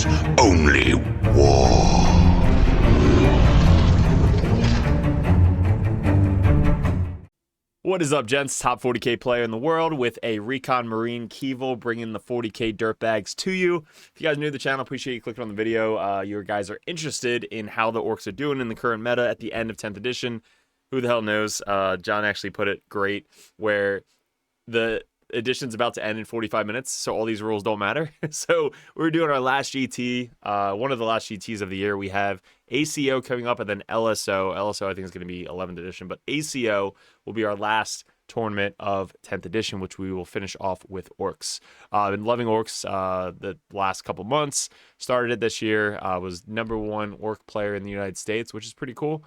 is only war. What is up, gents? Top 40k player in the world with a Recon Marine Keevil, bringing the 40k Dirtbags to you. If you guys are new to the channel, appreciate you clicking on the video. You guys are interested in how the Orks are doing in the current meta at the end of 10th edition. Who the hell knows? John actually put it great, where the edition's about to end in 45 minutes, so all these rules don't matter. So we're doing our last GT, one of the last GTs of the year. We have ACO coming up, and then LSO. LSO I think is going to be 11th edition, but ACO will be our last tournament of 10th edition, which we will finish off with Orks. I've been loving Orks the last couple months. Started it this year. Was #1 Ork player in the United States, which is pretty cool.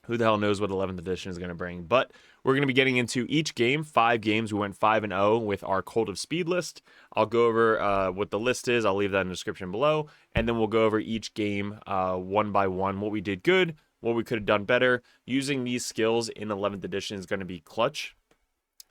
Who the hell knows what 11th edition is going to bring? But we're going to be getting into each game, 5 games. We went 5-0 with our Kult of Speed list. I'll go over what the list is. I'll leave that in the description below. And then we'll go over each game one by one, what we did good, what we could have done better. Using these skills in 11th edition is going to be clutch.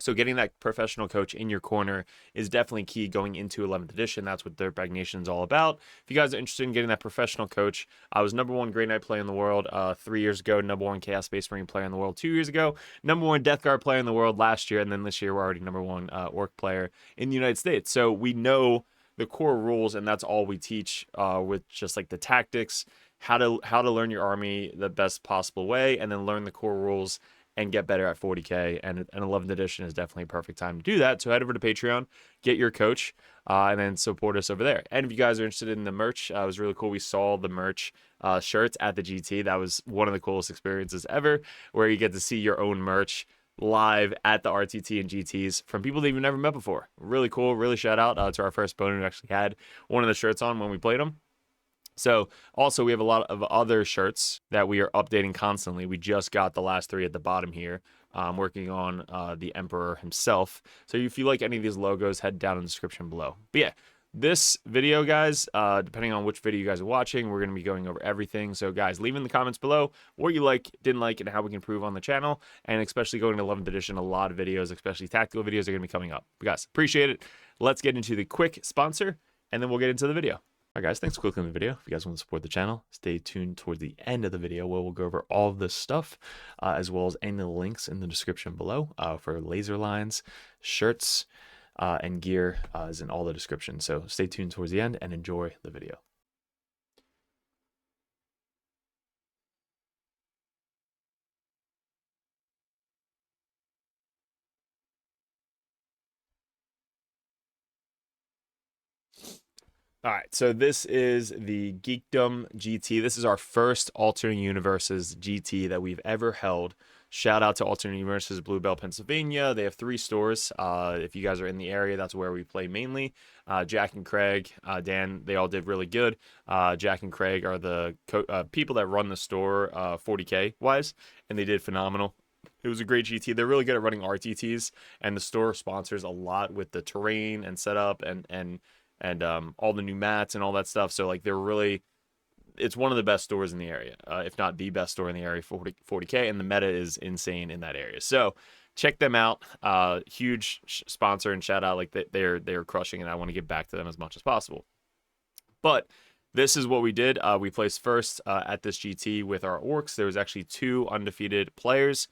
So getting that professional coach in your corner is definitely key going into 11th edition. That's what Dirtbag Nation is all about. If you guys are interested in getting that professional coach, I was #1 Grey Knight player in the world 3 years ago, #1 Chaos Space Marine player in the world 2 years ago, #1 Death Guard player in the world last year, and then this year we're already #1 Ork player in the United States. So we know the core rules, and that's all we teach with just like the tactics, how to learn your army the best possible way, and then learn the core rules and get better at 40k, and 11th edition is definitely a perfect time to do that. So head over to Patreon, get your coach, and then support us over there. And if you guys are interested in the merch, it was really cool. We saw the merch shirts at the GT. That was one of the coolest experiences ever, where you get to see your own merch live at the RTT and GTs from people that you've never met before. Really cool. Really shout out to our first opponent who actually had one of the shirts on when we played them. So also we have a lot of other shirts that we are updating constantly. We just got the last 3 at the bottom here. Working on the Emperor himself. So if you like any of these logos, head down in the description below. But yeah, this video, guys, depending on which video you guys are watching, we're going to be going over everything. So guys, leave in the comments below what you like, didn't like, and how we can improve on the channel. And especially going to 11th edition, a lot of videos, especially tactical videos, are going to be coming up. But guys, appreciate it. Let's get into the quick sponsor, and then we'll get into the video. All right, guys, thanks for clicking on the video. If you guys want to support the channel, stay tuned towards the end of the video where we'll go over all of this stuff, as well as any links in the description below for laser lines, shirts, and gear is in all the description. So stay tuned towards the end and enjoy the video. All right, so this is the Geekdom GT. This is our first Alternate Universes GT that we've ever held. Shout out to Alternate Universes, Bluebell, Pennsylvania. They have 3 stores. If you guys are in the area, that's where we play mainly. Jack and Craig, Dan, they all did really good. Jack and Craig are the people that run the store 40k wise, and they did phenomenal. It was a great GT. They're really good at running RTTs, and the store sponsors a lot with the terrain and setup and all the new mats and all that stuff. So like they're really, it's one of the best stores in the area, if not the best store in the area for 40k, and the meta is insane in that area. So check them out. Huge sponsor and shout out. Like they're crushing, and I want to give back to them as much as possible. But this is what we did. We placed first at this GT with our Orks. There was actually 2 undefeated players.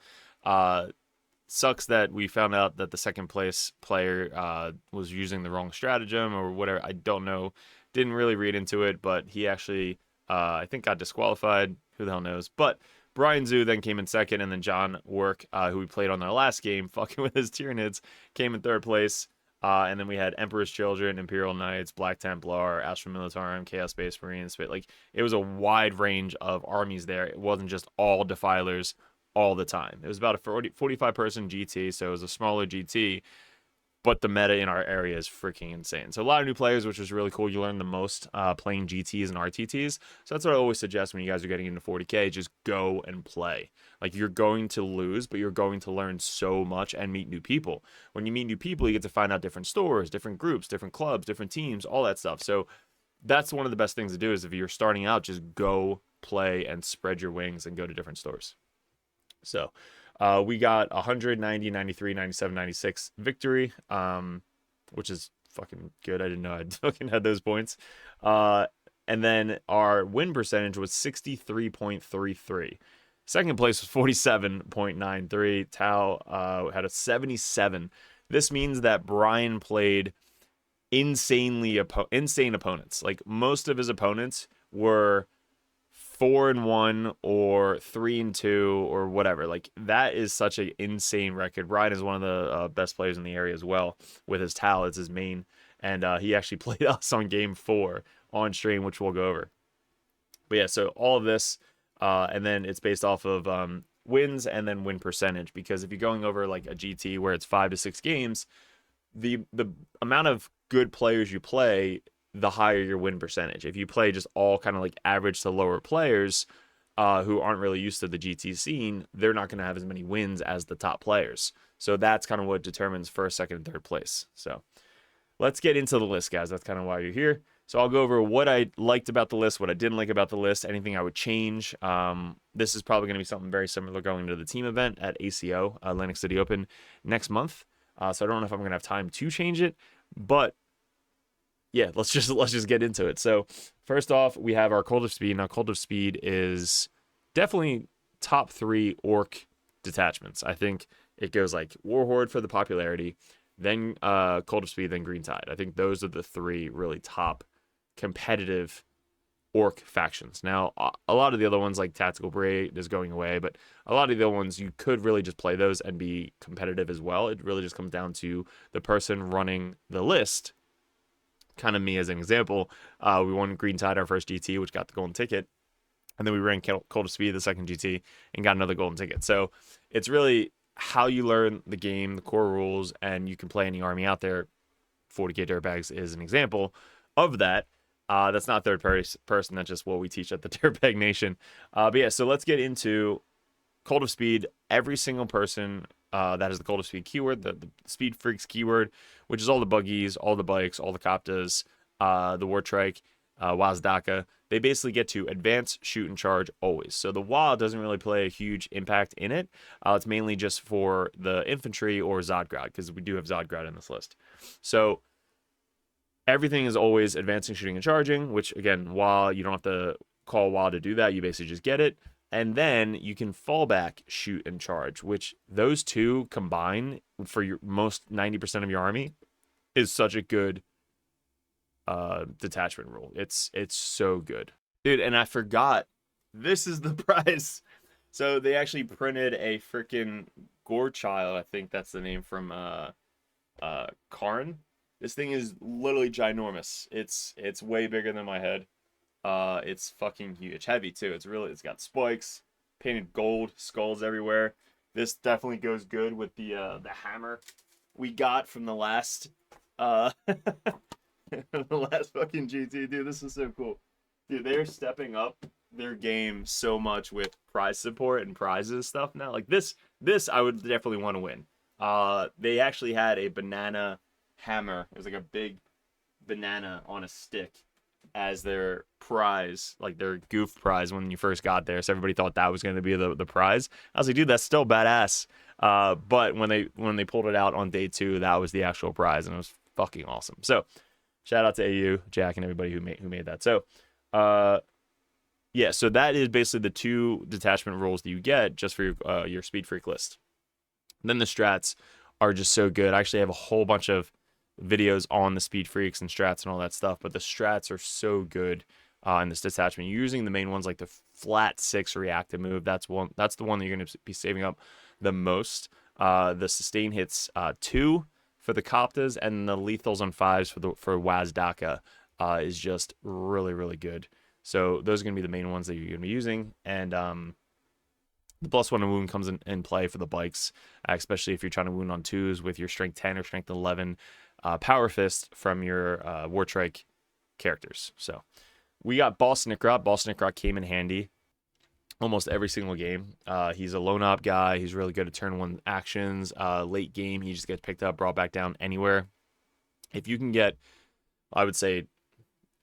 Sucks that we found out that the second place player was using the wrong stratagem or whatever. I don't know. Didn't really read into it, but he actually, I think, got disqualified. Who the hell knows? But Brian Zhu then came in second, and then John Work, who we played on our last game, fucking with his Tyranids, came in 3rd place. And then we had Emperor's Children, Imperial Knights, Black Templar, Astra Militarum, Chaos Space Marines. Like, it was a wide range of armies there. It wasn't just all Defilers all the time. It was about a 45 person GT, so it was a smaller GT, but the meta in our area is freaking insane. So a lot of new players, which was really cool. You learn the most playing GTs and RTTs. So that's what I always suggest when you guys are getting into 40k, just go and play. Like, you're going to lose, but you're going to learn so much and meet new people. When you meet new people, you get to find out different stores, different groups, different clubs, different teams, all that stuff. So that's one of the best things to do, is if you're starting out, just go play and spread your wings and go to different stores. So we got 190, 93, 97, 96 victory, which is fucking good. I didn't know I fucking had those points. And then our win percentage was 63.33. Second place was 47.93. Tao had a 77. This means that Brian played insane opponents. Like, most of his opponents were 4-1 or 3-2 or whatever. Like, that is such an insane record. Brian is one of the best players in the area as well, with his Tal as his main. And he actually played us on game 4 on stream, which we'll go over. But yeah, so all of this, and then it's based off of wins and then win percentage. Because if you're going over like a GT where it's 5 to 6 games, the amount of good players you play, the higher your win percentage. If you play just all kind of like average to lower players who aren't really used to the GT scene, they're not going to have as many wins as the top players. So that's kind of what determines first, second, and third place. So let's get into the list, guys. That's kind of why you're here. So I'll go over what I liked about the list, what I didn't like about the list, anything I would change. This is probably going to be something very similar going to the team event at ACO, Atlantic City Open, next month. So I don't know if I'm going to have time to change it, but yeah, let's just get into it. So first off, we have our Kult of Speed. Now, Kult of Speed is definitely top 3 Ork detachments. I think it goes like Warhorde for the popularity, then Kult of Speed, then Green Tide. I think those are the 3 really top competitive Ork factions. Now, a lot of the other ones like Tactical Brate is going away, but a lot of the other ones, you could really just play those and be competitive as well. It really just comes down to the person running the list. Kind of me as an example. We won Green Tide, our first GT, which got the golden ticket. And then we ran Kult of Speed, the second GT, and got another golden ticket. So it's really how you learn the game, the core rules, and you can play any army out there. 40k Dirtbags is an example of that. That's not third person. That's just what we teach at the Dirtbag Nation. But yeah, so let's get into Kult of Speed. Every single person that is the Kult of Speed keyword, the Speed Freaks keyword, which is all the buggies, all the bikes, all the Coptas, the Wartrike, Wazdaka. They basically get to advance, shoot, and charge always. So the WA doesn't really play a huge impact in it. It's mainly just for the infantry or Zodgrad, because we do have Zodgrad in this list. So everything is always advancing, shooting, and charging, which, again, WA, you don't have to call WA to do that. You basically just get it. And then you can fall back, shoot, and charge, which those two combine for your most 90% of your army is such a good detachment rule. It's so good. Dude, and I forgot, this is the prize. So they actually printed a freaking Gorechild, I think that's the name from Karn. This thing is literally ginormous. It's way bigger than my head. It's fucking huge. It's heavy too. It's got spikes, painted gold, skulls everywhere. This definitely goes good with the hammer we got from the last the last fucking GT. Dude, this is so cool. Dude, they're stepping up their game so much with prize support and prizes stuff now. Like this I would definitely want to win. They actually had a banana hammer. It was like a big banana on a stick as their prize, like their goof prize when you first got there. So everybody thought that was going to be the prize. I was like, dude, that's still badass. But when they pulled it out on day 2, that was the actual prize, and it was fucking awesome. So shout out to AU, Jack, and everybody who made that. So yeah, so that is basically the 2 detachment rules that you get just for your Speed Freak list. And then the strats are just so good. I actually have a whole bunch of videos on the Speed Freaks and strats and all that stuff, but the strats are so good in this detachment. You're using the main ones like the flat 6 reactive move. That's the one that you're going to be saving up the most. The sustain hits 2 for the Coptas, and the lethals on 5s for Wazdaka is just really, really good. So those are going to be the main ones that you're going to be using. And the +1 wound comes in play for the bikes, especially if you're trying to wound on 2s with your strength 10 or strength 11 power fist from your Wartrike characters. So we got Boss Nikrot. Boss Nikrot came in handy almost every single game. He's a lone op guy. He's really good at turn 1 actions. Late game, he just gets picked up, brought back down anywhere. If you can get, I would say,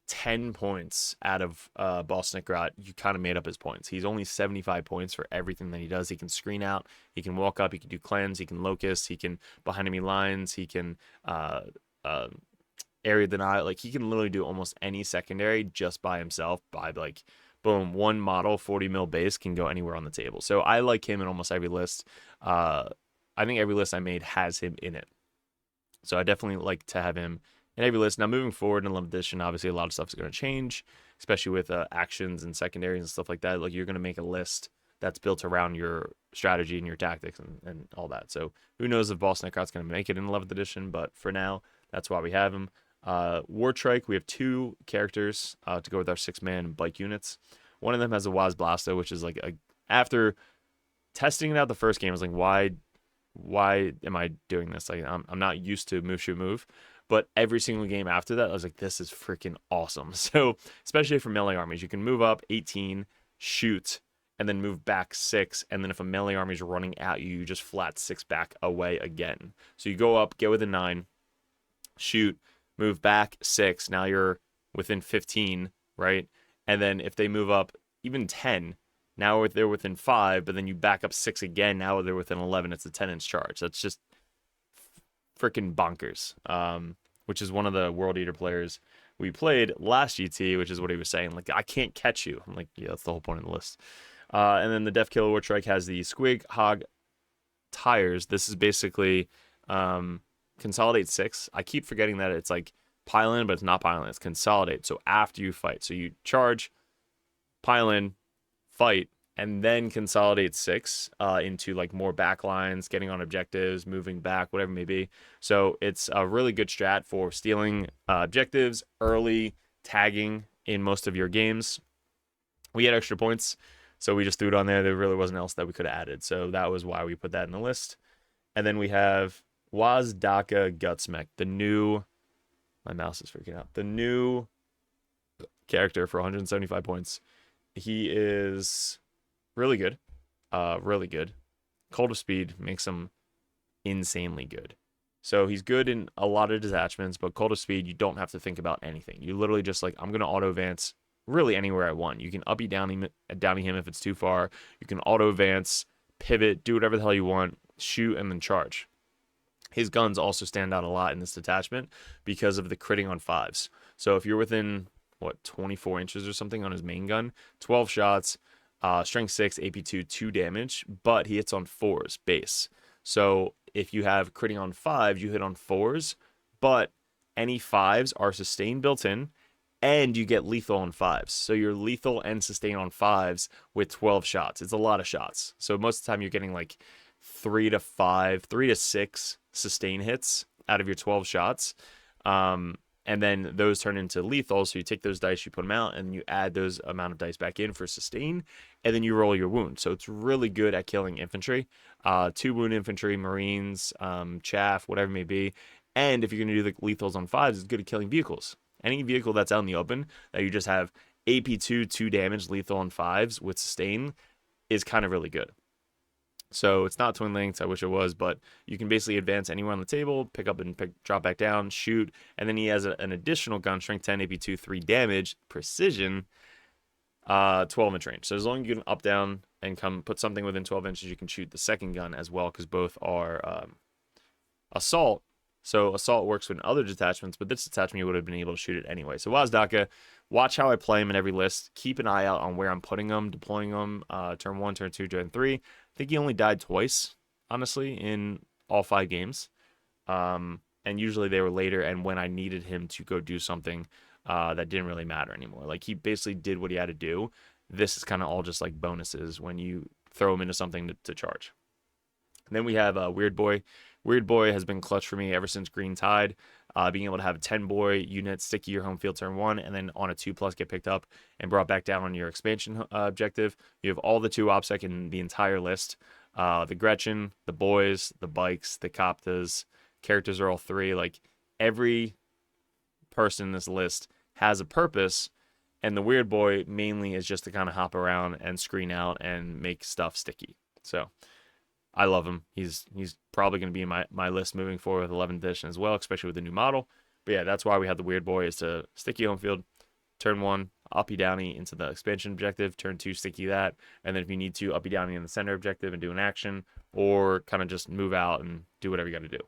10 points out of Boss Nikrot, you kind of made up his points. He's only 75 points for everything that he does. He can screen out, he can walk up, he can do cleanse, he can locust, he can behind enemy lines, he can area denial. Like, he can literally do almost any secondary just by himself, by like, boom, one model 40 mil base can go anywhere on the table. So I like him in almost every list. I think every list I made has him in it. So I definitely like to have him in every list. Now, moving forward in 11th edition, obviously a lot of stuff is going to change, especially with actions and secondaries and stuff like that. Like, you're going to make a list that's built around your strategy and your tactics and all that. So who knows if Boss Necrot's going to make it in 11th edition, but for now, that's why we have him. War Trike, we have 2 characters to go with our 6-man bike units. One of them has a Waz Blasto, which is like after testing it out the first game, I was like, why am I doing this? Like, I'm not used to move, shoot, move. But every single game after that, I was like, this is freaking awesome. So, especially for melee armies, you can move up 18, shoot, and then move back 6. And then if a melee army is running at you, you just flat 6 back away again. So you go up, get within 9, shoot, move back 6. Now you're within 15, right? And then if they move up even 10, now they're within 5, but then you back up 6 again. Now they're within 11. It's a 10-inch charge. That's just freaking bonkers. Which is one of the World Eater players we played last GT, which is what he was saying. Like, I can't catch you. I'm like, yeah, that's the whole point of the list. And then the Def Killer War Trike has the Squig Hog tires. This is basically Consolidate 6. I keep forgetting that it's like pile in, but it's not pile in. It's Consolidate. So after you fight. So you charge, pile in, fight, and then Consolidate 6 into like more back lines, getting on objectives, moving back, whatever it may be. So it's a really good strat for stealing objectives, early tagging in most of your games. We had extra points, so we just threw it on there. There really wasn't else that we could have added. So that was why we put that in the list. And then we have Wazdaka Gutsmech, the new, my mouse is freaking out, the new character for 175 points. He is really good. Really good. Cult of Speed makes him insanely good. So he's good in a lot of detachments, but Cult of Speed, you don't have to think about anything. You literally just like, I'm going to auto-advance really anywhere I want. You can uppy downy him if it's too far. You can auto-advance, pivot, do whatever the hell you want, shoot, and then charge. His guns also stand out a lot in this detachment because of the critting on 5s. So if you're within, 24 inches or something on his main gun, 12 shots, strength 6, AP2, 2 damage, but he hits on 4s base. So if you have critting on 5s, you hit on 4s, but any 5s are sustain built in, and you get lethal on 5s. So you're lethal and sustain on 5s with 12 shots. It's a lot of shots. So most of the time you're getting like 3 to 6 sustain hits out of your 12 shots. And then those turn into lethal. So you take those dice, you put them out, and you add those amount of dice back in for sustain, and then you roll your wound. So it's really good at killing infantry, 2 wound infantry, Marines, chaff, whatever it may be. And if you're going to do the lethals on 5s, it's good at killing vehicles. Any vehicle that's out in the open that you just have AP2, 2 damage, lethal on 5s with sustain is kind of really good. So it's not twin linked. I wish it was, but you can basically advance anywhere on the table, pick up and drop back down, shoot, and then he has an additional gun, strength 10, AP2, 3 damage, precision, 12 inch range. So as long as you can up, down, and come put something within 12 inches, you can shoot the second gun as well, because both are assault. So assault works with other detachments, but this detachment you would have been able to shoot it anyway. So Wazdaka, watch how I play him in every list. Keep an eye out on where I'm putting them, deploying them, turn 1, turn 2, turn 3. I think he only died twice, honestly, in all 5 games. And usually they were later and when I needed him to go do something that didn't really matter anymore. Like, he basically did what he had to do. This is kind of all just like bonuses when you throw him into something to charge. And then we have Weird Boy. Weird Boy has been clutch for me ever since Green Tide. Being able to have a 10-boy unit stick to your home field turn 1, and then on a 2+ get picked up and brought back down on your expansion objective. You have all the 2 OPSEC in the entire list. The Gretchen, the boys, the bikes, the Koptas. Characters are all 3. Like, every person in this list has a purpose, and the Weird Boy mainly is just to kind of hop around and screen out and make stuff sticky. So I love him. He's probably going to be in my list moving forward with 11th edition as well, especially with the new model. But yeah, that's why we have the Weird Boy, is to sticky home field, turn 1, uppy downy into the expansion objective, turn 2, sticky that, and then if you need to, uppy downy in the center objective and do an action, or kind of just move out and do whatever you got to do.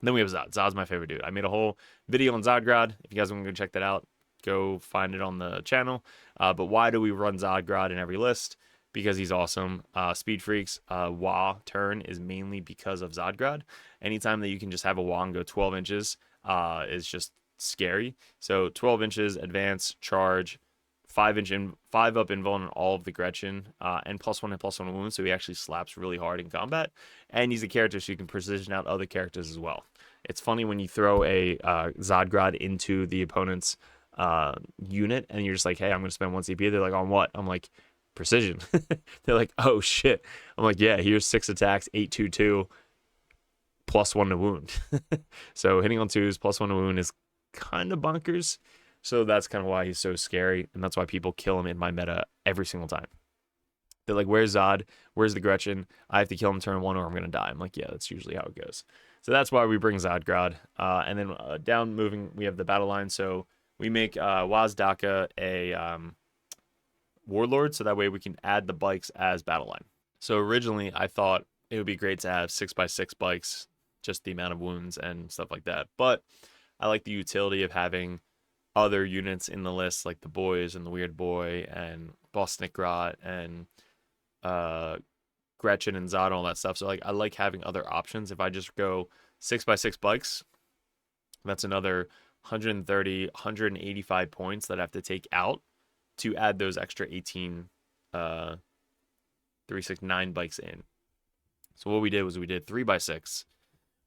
Then we have Zod. Zod's my favorite dude. I made a whole video on Zodgrad. If you guys want to go check that out, go find it on the channel. But why do we run Zodgrad in every list? Because he's awesome. Speed Freaks, Wah turn is mainly because of Zodgrad. Anytime that you can just have a Wah and go 12 inches is just scary. So 12 inches, advance, charge, 5 up invuln on all of the Gretchen, and +1 and +1 wounds, so he actually slaps really hard in combat. And he's a character so you can precision out other characters as well. It's funny when you throw a Zodgrad into the opponent's unit, and you're just like, hey, I'm going to spend 1 CP. They're like, on what? I'm like, precision. They're like, oh, shit. I'm like, yeah, here's 6 attacks, 8/2/2, +1 to wound. So hitting on 2s, +1 to wound is kind of bonkers. So that's kind of why he's so scary, and that's why people kill him in my meta every single time. They're like, where's Zod? Where's the Gretchen? I have to kill him turn 1 or I'm going to die. I'm like, yeah, that's usually how it goes. So that's why we bring Zodgrad. And then down moving, we have the battle line. So we make Wazdaka a warlord, so that way we can add the bikes as battle line. So originally I thought it would be great to have 6x6 bikes, just the amount of wounds and stuff like that. But I like the utility of having other units in the list, like the boys and the weird boy and Bosnikrot and Gretchen and Zod and all that stuff. So like I like having other options. If I just go 6x6 bikes, that's another 130, 185 points that I have to take out to add those extra 18, 369 bikes in. So what we did was we did 3x6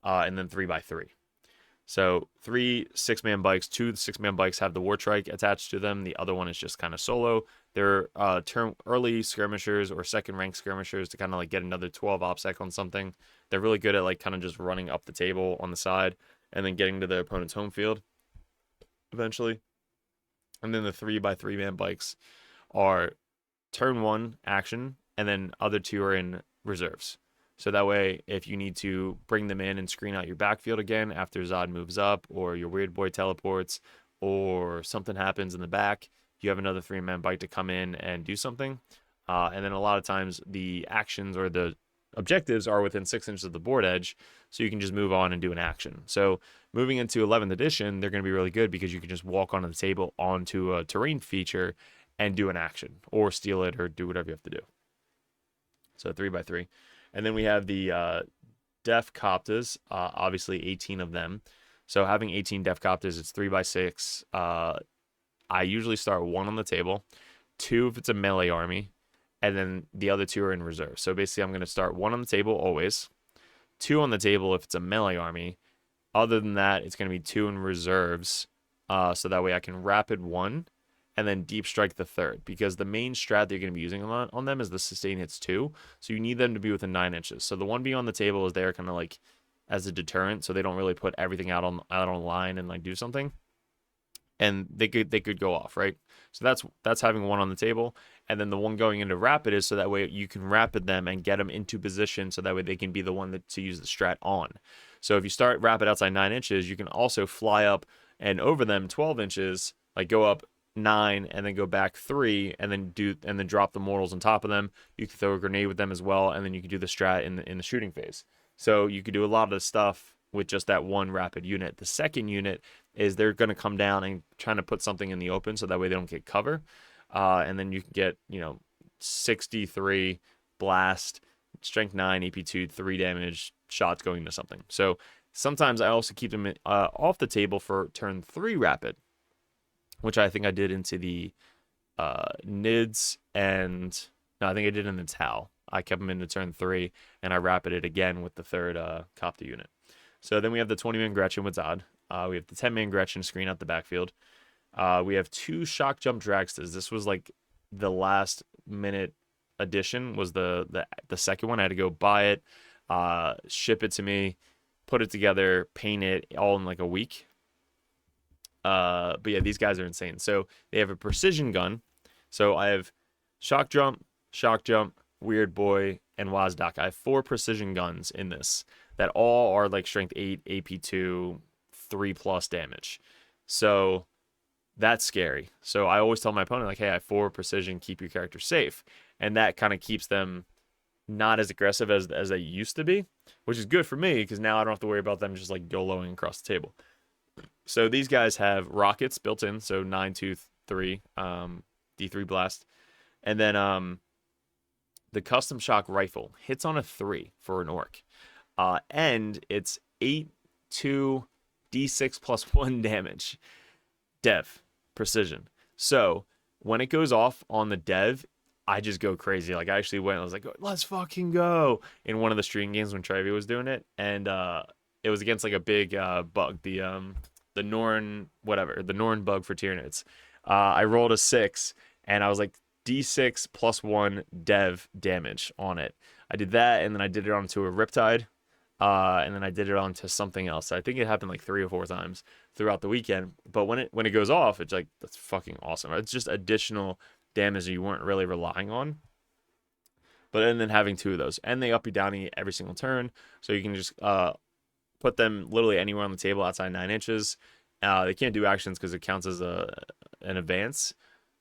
and then 3x3. So 3 6-man bikes, 2 6-man bikes have the War Trike attached to them. The other one is just kind of solo. They're early skirmishers or second rank skirmishers to kind of like get another 12 OPSEC on something. They're really good at like kind of just running up the table on the side and then getting to the opponent's home field eventually. And then the 3x3-man bikes are turn 1 action, and then other 2 are in reserves. So that way, if you need to bring them in and screen out your backfield again after Zod moves up, or your weird boy teleports, or something happens in the back, you have another 3-man bike to come in and do something. And then a lot of times the actions or the objectives are within 6 inches of the board edge, so you can just move on and do an action. So moving into 11th edition, they're going to be really good because you can just walk onto the table onto a terrain feature and do an action, or steal it, or do whatever you have to do. So 3x3. And then we have the Def Copters, obviously 18 of them. So having 18 Def Copters, it's 3x6. I usually start 1 on the table, 2 if it's a melee army, and then the other 2 are in reserve. So basically I'm going to start 1 on the table always, 2 on the table if it's a melee army. Other than that, it's going to be 2 in reserves, so that way I can rapid 1 and then deep strike the 3rd, because the main strat that you're going to be using on them is the sustain hits 2, so you need them to be within 9 inches. So the one being on the table is there kind of like as a deterrent, so they don't really put everything out on line and like do something, and they could go off, right? So that's having 1 on the table, and then the one going into rapid is so that way you can rapid them and get them into position, so that way they can be the one to use the strat on. So if you start rapid outside 9 inches, you can also fly up and over them 12 inches, like go up 9 and then go back 3 and then drop the mortals on top of them. You can throw a grenade with them as well, and then you can do the strat in the shooting phase. So you could do a lot of the stuff with just that one rapid unit. The second unit is they're going to come down and trying to put something in the open, so that way they don't get cover. And then you can get 63 blast, strength 9, AP2, 3 damage shots going into something. So sometimes I also keep them off the table for turn 3 rapid, which I think I did into the NIDS, and no, I think I did in the Tau. I kept them into turn 3, and I rapided again with the 3rd Copter unit. So then we have the 20-man Gretchen with Zod. We have the 10-man Gretchen screen out the backfield. We have 2 shock jump dragsters. This was like the last minute addition, was the second one. I had to go buy it, ship it to me, put it together, paint it all in like a week. But yeah, these guys are insane. So they have a precision gun. So I have shock jump, weird boy, and Wazdak. I have 4 precision guns in this that all are like strength 8, AP2, 3+ damage. So that's scary. So I always tell my opponent, like, hey, I have 4 precision, keep your character safe. And that kind of keeps them not as aggressive as they used to be, which is good for me because now I don't have to worry about them just like YOLOing across the table. So these guys have rockets built in, so 923 D3 blast, and then the custom shock rifle hits on a 3 for an orc, and it's 8-2 D6 plus 1 damage. Dev precision. So when it goes off on the dev, I just go crazy. Like I actually went, I was like, let's fucking go in one of the stream games when Trevi was doing it, and it was against like a big bug, the Norn whatever, the Norn bug for Tyranids. I rolled a 6, and I was like D6 plus 1 dev damage on it. I did that, and then I did it onto a Riptide, and then I did it onto something else. I think it happened like 3 or 4 times throughout the weekend. But when it goes off, it's like, that's fucking awesome. It's just additional damage that you weren't really relying on. But and then having 2 of those, and they up you downy every single turn, so you can just put them literally anywhere on the table outside 9 inches. They can't do actions because it counts as an advance,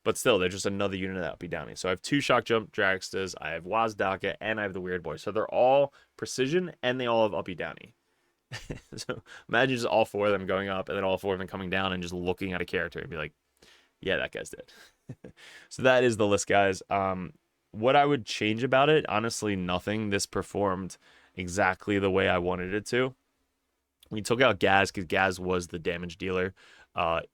but still, they're just another unit that up you downy. So I have 2 shock jump dragsters, I have Wazdaka, and I have the weird boy. So they're all precision, and they all have up you downy. So imagine just all 4 of them going up, and then all 4 of them coming down and just looking at a character and be like, yeah, that guy's dead. So that is the list, guys. What I would change about it, honestly, nothing. This performed exactly the way I wanted it to. We took out Gaz because Gaz was the damage dealer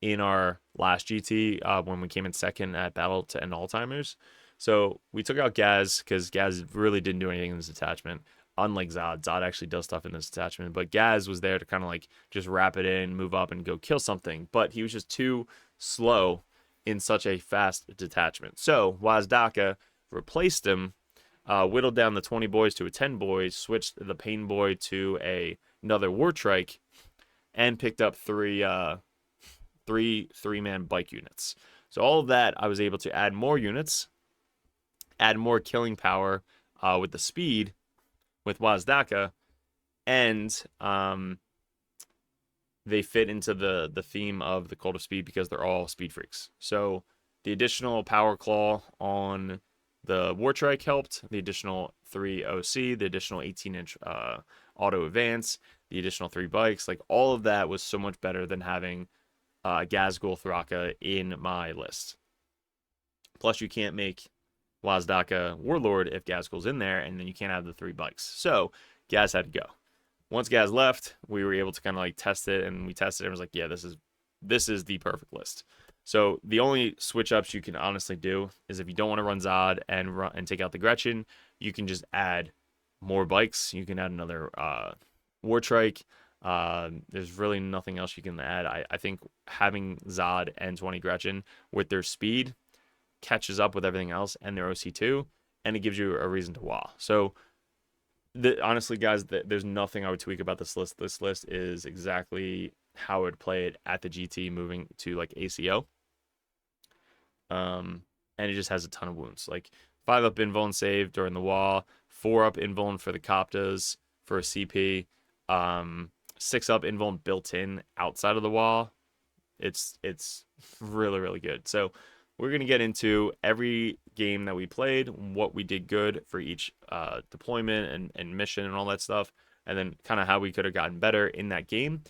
in our last GT when we came in second at Battle to End Alzheimer's. So we took out Gaz because Gaz really didn't do anything in this attachment. Unlike Zod, Zod actually does stuff in this attachment, but Gaz was there to kind of like just wrap it in, move up, and go kill something. But he was just too slow in such a fast detachment. So Wazdaka replaced him, whittled down the 20 boys to a 10 boys, switched the Pain Boy to another War Trike, and picked up 3 3-man bike units. So all of that, I was able to add more units, add more killing power with the speed with Wazdaka, and they fit into the theme of the Cult of Speed because they're all speed freaks. So the additional Power Claw on the War Trike helped, the additional 3 OC, the additional 18-inch auto advance, the additional 3 bikes, like all of that was so much better than having Gazgul Thraka in my list. Plus, you can't make Wazdaka Warlord if Gazgul's in there, and then you can't have the 3 bikes. So Gaz had to go. Once Gaz left, we were able to kind of like test it, and we tested it and was like, yeah, this is the perfect list. So the only switch ups you can honestly do is if you don't want to run Zod and take out the Gretchen, you can just add more bikes. You can add another War Trike. There's really nothing else you can add. I think having Zod and 20 Gretchen with their speed catches up with everything else and their OC2, and it gives you a reason to wah. So honestly, guys, there's nothing I would tweak about this list. This list is exactly how I would play it at the GT moving to like ACO. And it just has a ton of wounds. Like 5 up invuln save during the wall, 4 up invuln for the Coptas for a CP, 6 up invuln built in outside of the wall. It's really, really good. So we're going to get into every game that we played, what we did good for each deployment and mission and all that stuff, and then kind of how we could have gotten better in that game.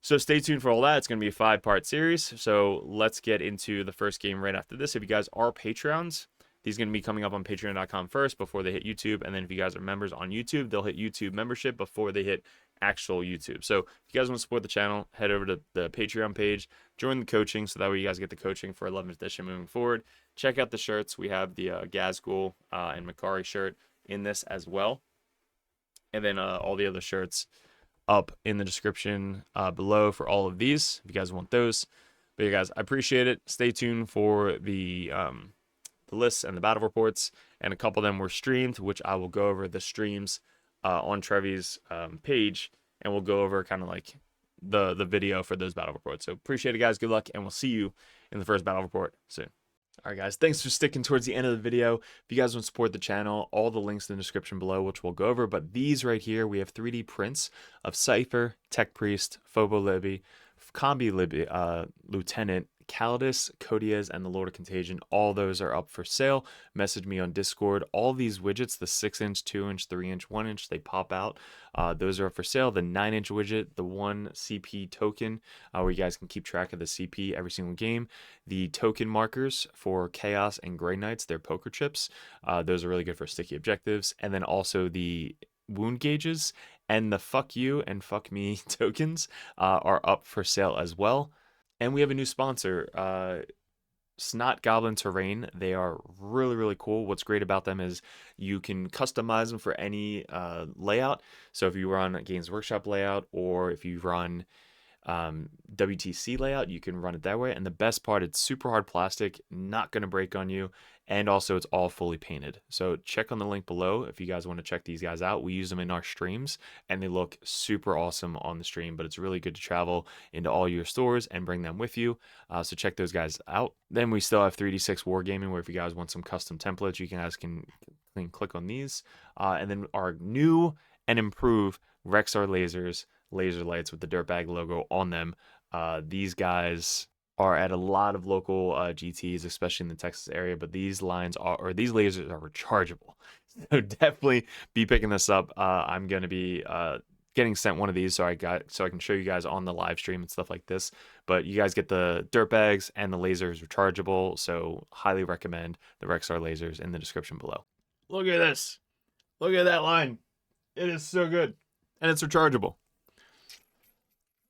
So stay tuned for all that. It's going to be a 5-part series. So let's get into the first game right after this. If you guys are Patreons, these are going to be coming up on patreon.com first before they hit YouTube. And then if you guys are members on YouTube, they'll hit YouTube membership before they hit actual YouTube. So if you guys want to support the channel, head over to the Patreon page, join the coaching so that way you guys get the coaching for 11th edition moving forward. Check out the shirts. We have the Gazgul and Makari shirt in this as well. And then all the other shirts up in the description below for all of these if you guys want those. But you guys, I appreciate it. Stay tuned for the lists and the battle reports, and a couple of them were streamed, which I will go over the streams on Trevi's page, and we'll go over kind of like the video for those battle reports. So appreciate it, guys. Good luck, and we'll see you in the first battle report soon. All right, guys, thanks for sticking towards the end of the video. If you guys want to support the channel, all the links in the description below, which we'll go over. But these right here, we have 3D prints of Cypher, Tech Priest, Phobo Libby, Combi Libby, Lieutenant, Calidus, Codias, and the Lord of Contagion. All those are up for sale. Message me on Discord. All these widgets, the 6-inch, 2-inch, 3-inch, 1-inch, they pop out. Those are up for sale. The 9-inch widget, the 1 CP token, where you guys can keep track of the CP every single game. The token markers for Chaos and Grey Knights, they're poker chips. Those are really good for sticky objectives. And then also the wound gauges and the fuck you and fuck me tokens are up for sale as well. And we have a new sponsor, Snot Goblin Terrain. They are really, really cool. What's great about them is you can customize them for any layout. So if you run a Games Workshop layout, or if you run WTC layout, you can run it that way. And the best part, it's super hard plastic, not going to break on you, and also it's all fully painted. So check on the link below if you guys want to check these guys out. We use them in our streams and they look super awesome on the stream, but it's really good to travel into all your stores and bring them with you. So check those guys out. Then we still have 3D6 Wargaming, where if you guys want some custom templates, you guys can click on these. And then our new and improved Rexar lasers, laser lights with the Dirtbag logo on them. These guys are at a lot of local GTs, especially in the Texas area, but these lines are, or these lasers are rechargeable. So definitely be picking this up. I'm going to be getting sent one of these so I can show you guys on the live stream and stuff like this. But you guys get the Dirtbags and the lasers rechargeable, so highly recommend the Rexar lasers in the description below. Look at this. Look at that line. It is so good. And it's rechargeable.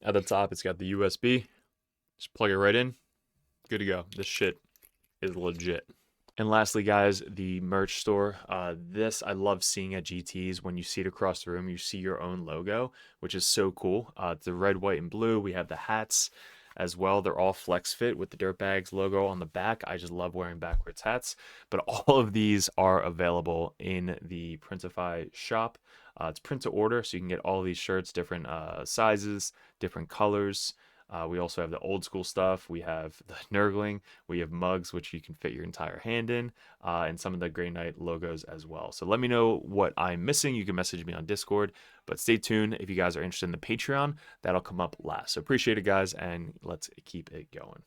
At the top, it's got the USB. Just plug it right in. Good to go. This shit is legit. And lastly, guys, the merch store. This I love seeing at GTs. When you see it across the room, you see your own logo, which is so cool. It's the red, white, and blue. We have the hats as well. They're all flex fit with the Dirtbags logo on the back. I just love wearing backwards hats. But all of these are available in the Printify shop. It's print to order, so you can get all of these shirts, different sizes, different colors. We also have the old school stuff. We have the Nurgling. We have mugs, which you can fit your entire hand in, and some of the Grey Knight logos as well. So let me know what I'm missing. You can message me on Discord, but stay tuned. If you guys are interested in the Patreon, that'll come up last. So appreciate it, guys, and let's keep it going.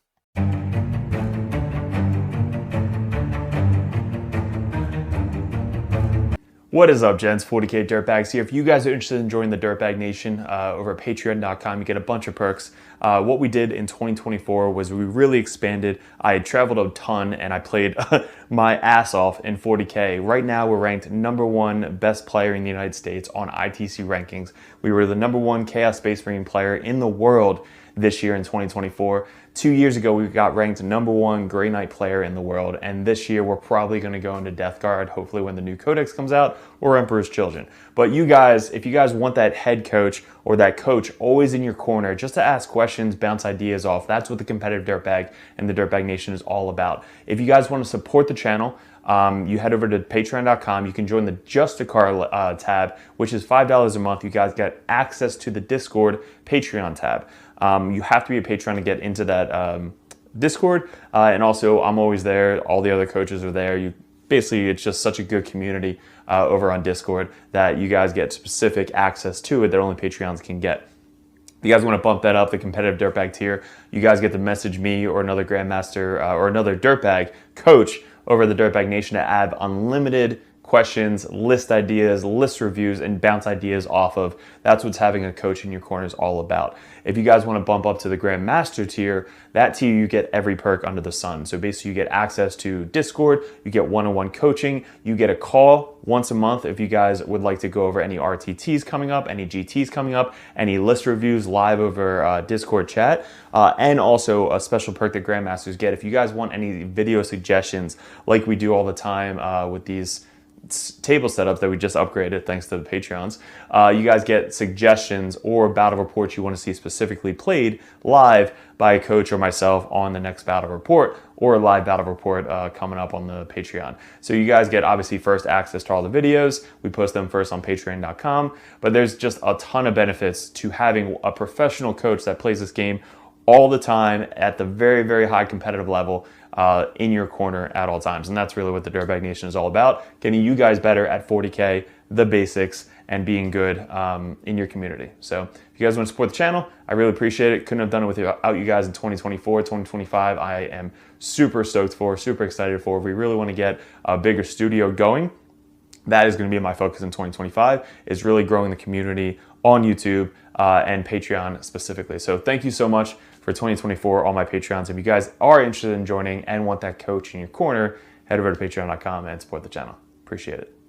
What is up, gents? 40k Dirtbags here. If you guys are interested in joining the Dirtbag Nation over at patreon.com, you get a bunch of perks. What we did in 2024 was we really expanded. I had traveled a ton and I played my ass off in 40k. Right now, we're ranked #1 best player in the United States on ITC rankings. We were the #1 Chaos Space Marine player in the world this year in 2024. 2 years ago, we got ranked #1 Grey Knight player in the world, and this year we're probably going to go into Death Guard, hopefully when the new Codex comes out, or Emperor's Children. But you guys, if you guys want that head coach or that coach always in your corner, just to ask questions, bounce ideas off, that's what the competitive Dirtbag and the Dirtbag Nation is all about. If you guys want to support the channel, you head over to patreon.com. You can join the Just a Car tab, which is $5 a month. You guys get access to the Discord Patreon tab. You have to be a patron to get into that Discord, and also I'm always there. All the other coaches are there. Basically, it's just such a good community over on Discord that you guys get specific access to it that only Patreons can get. If you guys want to bump that up, the competitive Dirtbag tier, you guys get to message me or another Grandmaster or another Dirtbag coach over the Dirtbag Nation to add unlimited questions, list ideas, list reviews, and bounce ideas off of. That's what having a coach in your corner is all about. If you guys want to bump up to the Grandmaster tier, that tier you get every perk under the sun. So basically you get access to Discord, you get one-on-one coaching, you get a call once a month if you guys would like to go over any RTTs coming up, any GTs coming up, any list reviews live over Discord chat, and also a special perk that Grandmasters get. If you guys want any video suggestions like we do all the time with these table setups that we just upgraded thanks to the Patreons, you guys get suggestions or battle reports you want to see specifically played live by a coach or myself on the next battle report, or a live battle report coming up on the Patreon. So you guys get obviously first access to all the videos. We post them first on patreon.com, but there's just a ton of benefits to having a professional coach that plays this game all the time at the very, very high competitive level in your corner at all times. And that's really what the Dirtbag Nation is all about, getting you guys better at 40K, the basics, and being good in your community. So if you guys want to support the channel, I really appreciate it. Couldn't have done it without you guys in 2024, 2025. I am super stoked for, super excited for. We really want to get a bigger studio going. That is going to be my focus in 2025, is really growing the community on YouTube and Patreon specifically. So thank you so much for 2024, all my Patreons. If you guys are interested in joining and want that coach in your corner, head over to patreon.com and support the channel. Appreciate it.